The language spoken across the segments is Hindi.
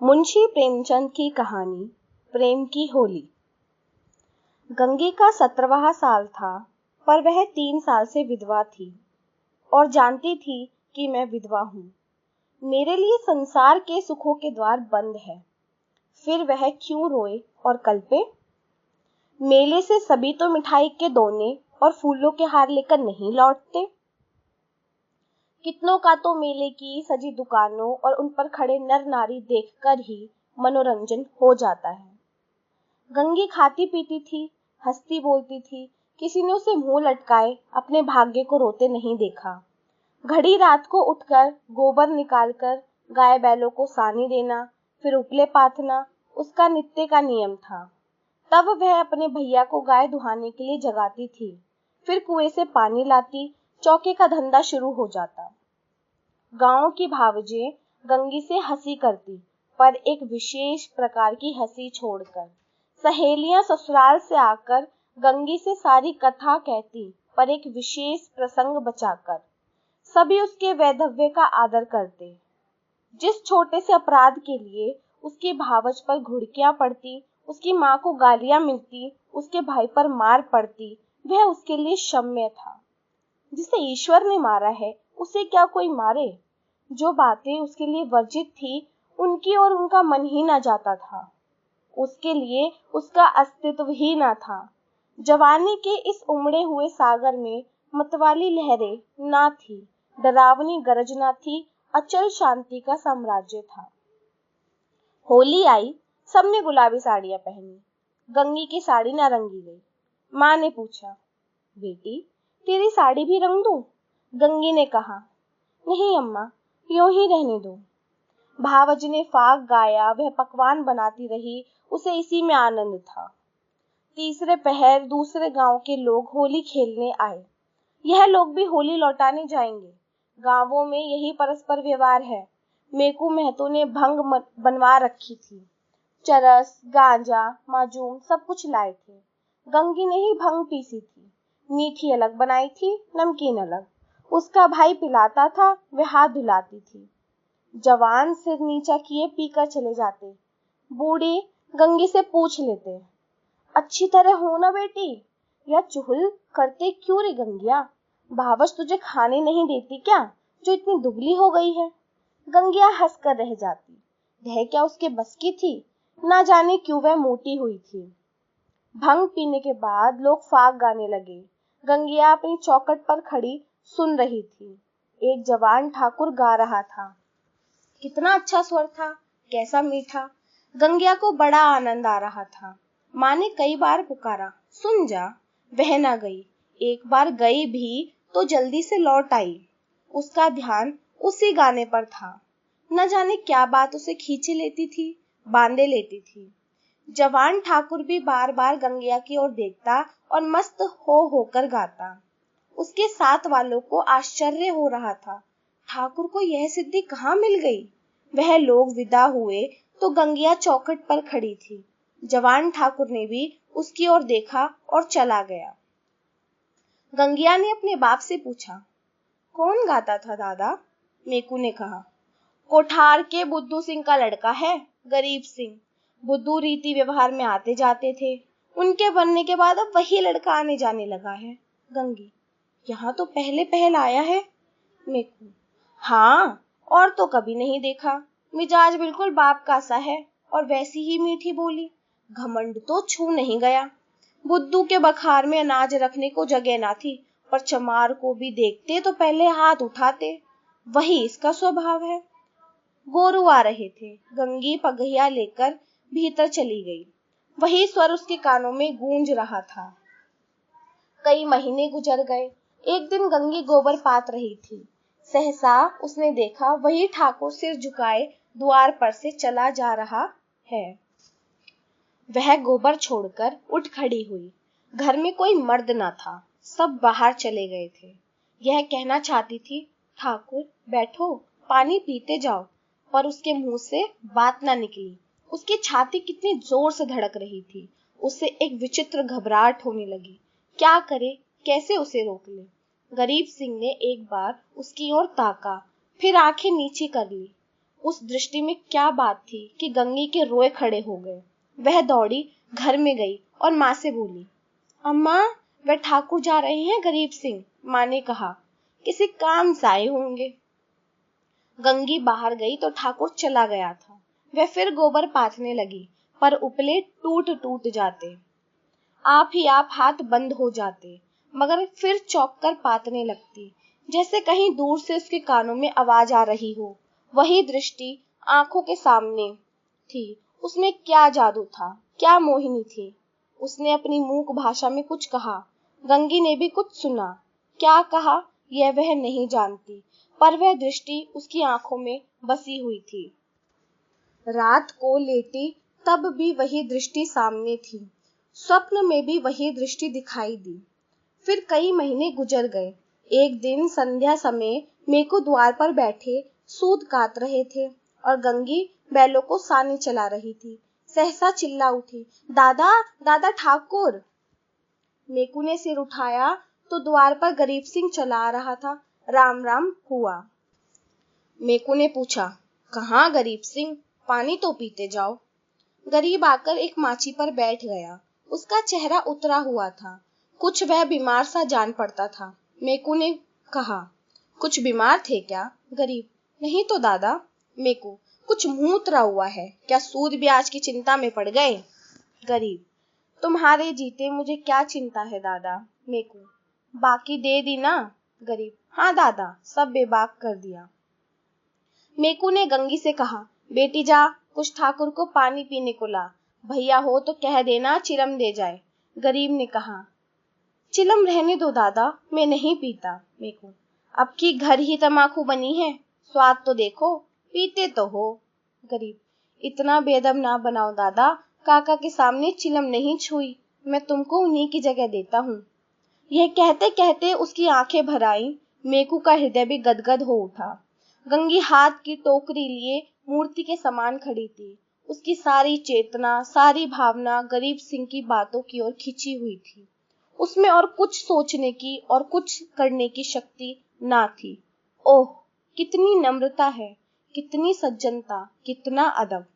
मुंशी प्रेमचंद की कहानी प्रेम की होली। गंगी का 17वां साल था, पर वह 3 साल से विधवा थी और जानती थी कि मैं विधवा हूँ। मेरे लिए संसार के सुखों के द्वार बंद है। फिर वह क्यों रोए और कल्पे? मेले से सभी तो मिठाई के दोने और फूलों के हार लेकर नहीं लौटते। कितनों का तो मेले की सजी दुकानों और उन पर खड़े नर नारी देखकर ही मनोरंजन हो जाता है। गंगी खाती पीती थी, हंसती बोलती थी। किसी ने उसे मुंह लटकाए अपने भाग्य को रोते नहीं देखा। घड़ी रात को उठकर गोबर निकालकर गाय बैलों को सानी देना, फिर उपले पाथना उसका नित्य का नियम था। तब वह अपने भैया को गाय दुहाने के लिए जगाती थी, फिर कुएं से पानी लाती, चौके का धंधा शुरू हो जाता। गांव की भावजें गंगी से हंसी करती, पर एक विशेष प्रकार की हंसी छोड़कर। सहेलियां ससुराल से आकर गंगी से सारी कथा कहती, पर एक विशेष प्रसंग बचाकर। सभी उसके वैधव्य का आदर करते। जिस छोटे से अपराध के लिए उसकी भावज पर घुड़कियां पड़ती, उसकी माँ को गालियां मिलती, उसके भाई पर मार पड़ती, वह उसके लिए क्षम्य था। जिसे ईश्वर ने मारा है उसे क्या कोई मारे? जो बातें उसके लिए वर्जित थी, उनकी और उनका मन ही ना जाता था। उसके लिए उसका अस्तित्व ही ना था। जवानी के इस उमड़े हुए सागर में मतवाली लहरें ना थी, डरावनी गरज ना थी, अचल शांति का साम्राज्य था। होली आई, सबने गुलाबी साड़ियां पहनी। गंगी की साड़ी ना रंगी गई। माँ ने पूछा, बेटी तेरी साड़ी भी रंग दूं? गंगी ने कहा, नहीं अम्मा, यूं ही रहने दो। भावज ने फाग गाया, वह पकवान बनाती रही, उसे इसी में आनंद था। तीसरे पहर दूसरे गांव के लोग होली खेलने आए। यह लोग भी होली लौटाने जाएंगे। गांवों में यही परस्पर व्यवहार है। मेकू महतो ने भंग बनवा रखी थी। चरस, गांजा, माजूम सब कुछ लाए थे। गंगी ने ही भंग पीसी थी। मीठी अलग बनाई थी, नमकीन अलग। उसका भाई पिलाता था, वह हाथ धुलाती थी। जवान सिर नीचा किए पीकर चले जाते। बूढ़ी गंगी से पूछ लेते, अच्छी तरह हो ना बेटी? या चुहल करते क्यों रे गंगिया? भावज तुझे खाने नहीं देती क्या, जो इतनी दुबली हो गई है? गंगिया हंसकर रह जाती। वह क्या उसके बस की थी? ना जाने क्यों वह मोटी हुई थी। भंग पीने के बाद लोग फाग गाने लगे। गंगिया अपनी चौखट पर खड़ी सुन रही थी। एक जवान ठाकुर गा रहा था। कितना अच्छा स्वर था, कैसा मीठा। गंगिया को बड़ा आनंद आ रहा था। माँ ने कई बार पुकारा, सुन जा। वह ना गई। एक बार गई भी तो जल्दी से लौट आई। उसका ध्यान उसी गाने पर था। न जाने क्या बात उसे खींचे लेती थी, बांधे लेती थी। जवान ठाकुर भी बार बार गंगिया की ओर देखता और मस्त होकर गाता। उसके साथ वालों को आश्चर्य हो रहा था, ठाकुर को यह सिद्धि कहाँ मिल गई। वह लोग विदा हुए तो गंगिया चौखट पर खड़ी थी। जवान ठाकुर ने भी उसकी ओर देखा और चला गया। गंगिया ने अपने बाप से पूछा, कौन गाता था दादा? मेकू ने कहा, कोठार के बुद्धू सिंह का लड़का है, गरीब सिंह। बुद्धू रीति व्यवहार में आते जाते थे। उनके बनने के बाद अब वही लड़का आने जाने लगा है। गंगी, यहाँ तो पहले पहल आया है। मेकू, हाँ, और तो कभी नहीं देखा। मिजाज बिल्कुल बाप का सा है और वैसी ही मीठी बोली। घमंड तो छू नहीं गया। बुद्धू के बखार में अनाज रखने को जगह ना थी, पर चमार को भी देखते तो पहले हाथ उठाते। वही इसका स्वभाव है। गोरू आ रहे थे। गंगी पगहिया लेकर भीतर चली गई। वही स्वर उसके कानों में गूंज रहा था। कई महीने गुजर गए। एक दिन गंगी गोबर पात रही थी। सहसा उसने देखा वही ठाकुर सिर झुकाए द्वार पर से चला जा रहा है। वह गोबर छोड़कर उठ खड़ी हुई। घर में कोई मर्द न था, सब बाहर चले गए थे। यह कहना चाहती थी, ठाकुर बैठो, पानी पीते जाओ, पर उसके मुंह से बात न निकली। उसकी छाती कितनी जोर से धड़क रही थी। उससे एक विचित्र घबराहट होने लगी। क्या करे, कैसे उसे रोक ले? गरीब सिंह ने एक बार उसकी ओर ताका, फिर आंखें नीची कर ली। उस दृष्टि में क्या बात थी कि गंगी के रोए खड़े हो गए। वह दौड़ी घर में गई और माँ से बोली, अम्मा, वह ठाकुर जा रहे हैं गरीब सिंह। माँ ने कहा, किसी काम से आए होंगे। गंगी बाहर गई तो ठाकुर चला गया था। वह फिर गोबर पाथने लगी, पर उपले टूट टूट जाते, आप ही आप हाथ बंद हो जाते, मगर फिर चौंक कर पातने लगती, जैसे कहीं दूर से उसके कानों में आवाज आ रही हो। वही दृष्टि आंखों के सामने थी। उसमें क्या जादू था, क्या मोहिनी थी। उसने अपनी मूक भाषा में कुछ कहा, गंगी ने भी कुछ सुना। क्या कहा यह वह नहीं जानती, पर वह दृष्टि उसकी आंखों में बसी हुई थी। रात को लेटी तब भी वही दृष्टि सामने थी, स्वप्न में भी वही दृष्टि दिखाई दी। फिर कई महीने गुजर गए। एक दिन संध्या समय मेको द्वार पर बैठे सूत काट रहे थे और गंगी बैलों को सानी चला रही थी। सहसा चिल्ला उठी, दादा, दादा ठाकुर। मेकू ने सिर उठाया तो द्वार पर गरीब सिंह चला आ रहा था। राम राम हुआ। मेकू ने पूछा, कहाँ गरीब सिंह, पानी तो पीते जाओ। गरीब आकर एक माची पर बैठ गया। उसका चेहरा उतरा हुआ था, कुछ वह बीमार सा जान पड़ता था। मेकू ने कहा, कुछ बीमार थे क्या? गरीब, नहीं तो दादा। मेकू, कुछ मुंह उतरा हुआ है क्या? सूद ब्याज की चिंता में पड़ गए? गरीब, तुम्हारे जीते मुझे क्या चिंता है दादा। मेकू, बाकी दे दी ना? गरीब, हाँ दादा, सब बेबाक कर दिया। मेकू ने गंगी से कहा, बेटी जा, कुछ ठाकुर को पानी पीने को ला। भैया हो तो कह देना चिलम दे जाए। गरीब ने कहा, चिलम रहने दो दादा, मैं नहीं पीता। मेकू, अब की घर ही तमाकू बनी है, स्वाद तो देखो, पीते तो हो। गरीब, इतना बेदम ना बनाओ दादा, काका के सामने चिलम नहीं छुई, मैं तुमको उन्हीं की जगह देता हूँ। यह कहते कहते उसकी आंखें भर आईं। मेकू का हृदय भी गदगद हो उठा। गंगी हाथ की टोकरी लिए मूर्ति के समान खड़ी थी। उसकी सारी चेतना, सारी भावना गरीब सिंह की बातों की ओर खिंची हुई थी। उसमें और कुछ सोचने की और कुछ करने की शक्ति ना थी। ओह, कितनी नम्रता है, कितनी सज्जनता, कितना अदब।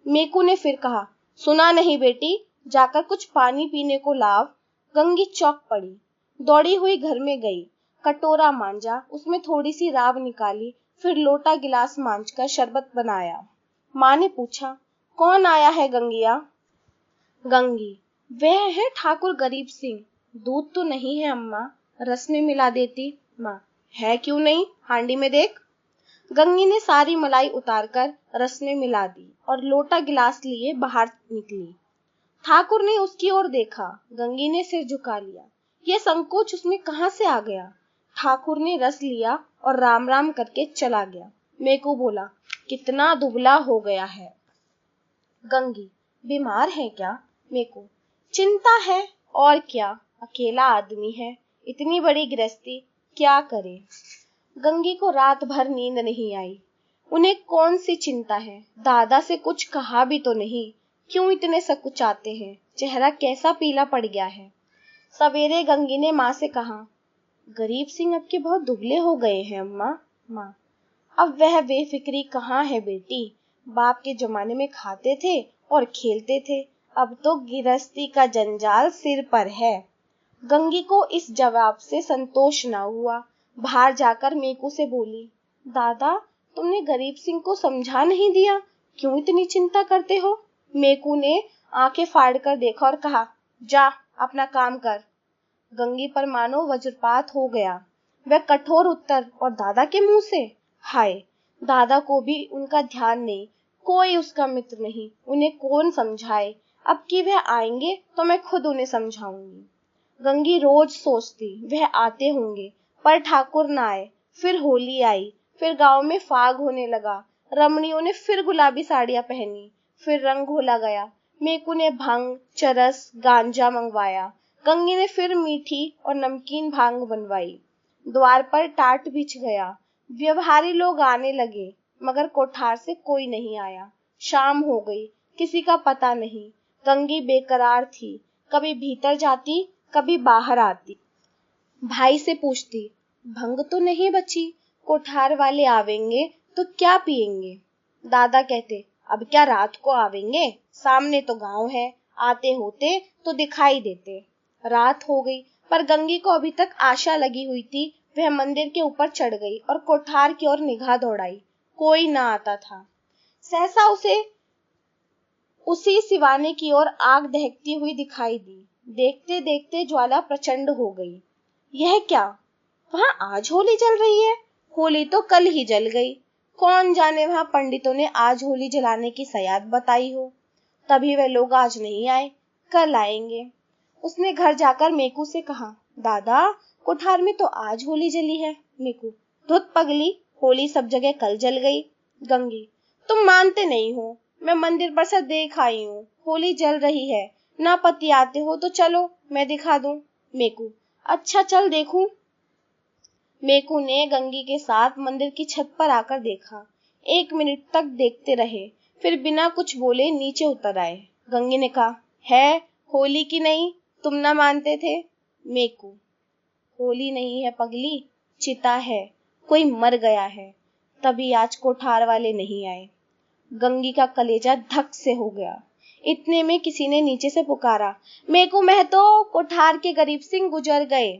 मेकू ने फिर कहा, सुना नहीं बेटी, जाकर कुछ पानी पीने को लाव। गंगी चौंक पड़ी, दौड़ी हुई घर में गई, कटोरा मांजा, उसमें थोड़ी सी राब निकाली, फिर लोटा गिलास मांजकर शरबत बनाया। माँ ने पूछा, कौन आया है गंगिया? गंगी, वह है ठाकुर गरीब सिंह। दूध तो नहीं है अम्मा, रस में मिला देती। माँ, है क्यों नहीं, हांडी में देख। गंगी ने सारी मलाई उतारकर रस में मिला दी और लोटा गिलास लिए बाहर निकली। ठाकुर ने उसकी ओर देखा। गंगी ने सिर झुका लिया। यह संकोच उसमें कहाँ से आ गया? ठाकुर ने रस लिया और राम राम करके चला गया। मेकू बोला, कितना दुबला हो गया है। गंगी, बीमार है क्या? मेकू, चिंता है और क्या, अकेला आदमी है, इतनी बड़ी गृहस्थी, क्या करे। गंगी को रात भर नींद नहीं आई। उन्हें कौन सी चिंता है, दादा से कुछ कहा भी तो नहीं, क्यों इतने सकुचाते हैं, चेहरा कैसा पीला पड़ गया है। सवेरे गंगी ने माँ से कहा, गरीब सिंह अब के बहुत दुबले हो गए हैं अम्मा। माँ, अब वह बेफिक्री कहाँ है बेटी, बाप के जमाने में खाते थे और खेलते थे, अब तो गृहस्थी का जंजाल सिर पर है। गंगी को इस जवाब से संतोष न हुआ। बाहर जाकर मेकू से बोली, दादा, तुमने गरीब सिंह को समझा नहीं दिया, क्यों इतनी चिंता करते हो? मेकू ने आंखें फाड़ कर देखा और कहा, जा अपना काम कर। गंगी पर मानो वज्रपात हो गया। वह कठोर उत्तर, और दादा के मुंह से? हाय, दादा को भी उनका ध्यान नहीं, कोई उसका मित्र नहीं, उन्हें कौन समझाए। अब कि वह आएंगे तो मैं खुद उन्हें समझाऊंगी। गंगी रोज सोचती वह आते होंगे, पर ठाकुर न आए। फिर होली आई, फिर गांव में फाग होने लगा। रमणियों ने फिर गुलाबी साड़ियां पहनी, फिर रंग घोला गया। मेकू ने भांग, चरस, गांजा मंगवाया। गंगी ने फिर मीठी और नमकीन भांग बनवाई। द्वार पर टाट बिछ गया। व्यवहारी लोग आने लगे, मगर कोठार से कोई नहीं आया। शाम हो गई, किसी का पता नहीं। गंगी बेकरार थी, कभी भीतर जाती, कभी बाहर आती। भाई से पूछती, भंग तो नहीं बची, कोठार वाले आवेंगे तो क्या पिएंगे। दादा कहते, अब क्या रात को आवेंगे, सामने तो गांव है, आते होते तो दिखाई देते। रात हो गई, पर गंगी को अभी तक आशा लगी हुई थी। वह मंदिर के ऊपर चढ़ गई और कोठार की ओर निगाह दौड़ाई। कोई ना आता था। सहसा उसे उसी सिवाने की ओर आग दहकती हुई दिखाई दी। देखते देखते ज्वाला प्रचंड हो गई। यह क्या, वहां आज होली जल रही है? होली तो कल ही जल गई। कौन जाने वहां पंडितों ने आज होली जलाने की सयाद बताई हो। तभी वे लोग आज नहीं आए, कल आएंगे। उसने घर जाकर मेकू से कहा, दादा, कोठार में तो आज होली जली है। मेकू, धुत पगली, होली सब जगह कल जल गई। गंगी, तुम मानते नहीं हो, मैं मंदिर पर से देख आई हूँ, होली जल रही है। ना पति आते हो तो चलो, मैं दिखा दूं। मेकू, अच्छा चल देखूं। मेकू ने गंगी के साथ मंदिर की छत पर आकर देखा। 1 मिनट तक देखते रहे, फिर बिना कुछ बोले नीचे उतर आए। गंगी ने कहा, है होली की नहीं, तुम ना मानते थे। मेकू, होली नहीं है पगली, चिता है, कोई मर गया है, तभी आज कोठार वाले नहीं आए। गंगी का कलेजा धक से हो गया। इतने में किसी ने नीचे से पुकारा, मेकू महतो, कोठार के गरीब सिंह गुजर गए।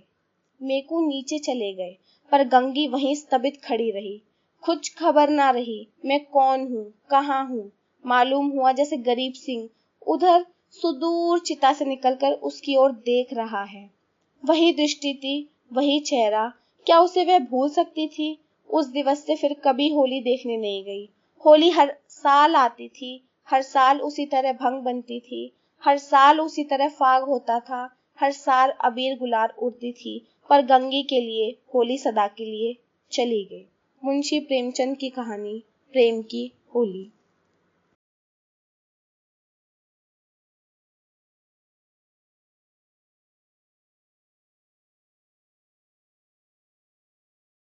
मेकू नीचे चले गए, पर गंगी वहीं स्तब्ध खड़ी रही। कुछ खबर ना रही, मैं कौन हूँ, कहाँ हूँ। मालूम हुआ जैसे गरीब सिंह उधर सुदूर चिता से निकलकर उसकी ओर देख रहा है। वही दृष्टि थी, वही चेहरा। क्या उसे वह भूल सकती थी? उस दिवस से फिर कभी होली देखने नहीं गई। होली हर साल आती थी, हर साल उसी तरह भंग बनती थी, हर साल उसी तरह फाग होता था, हर साल अबीर गुलाल उड़ती थी, पर गंगी के लिए होली सदा के लिए चली गई। मुंशी प्रेमचंद की कहानी प्रेम की होली।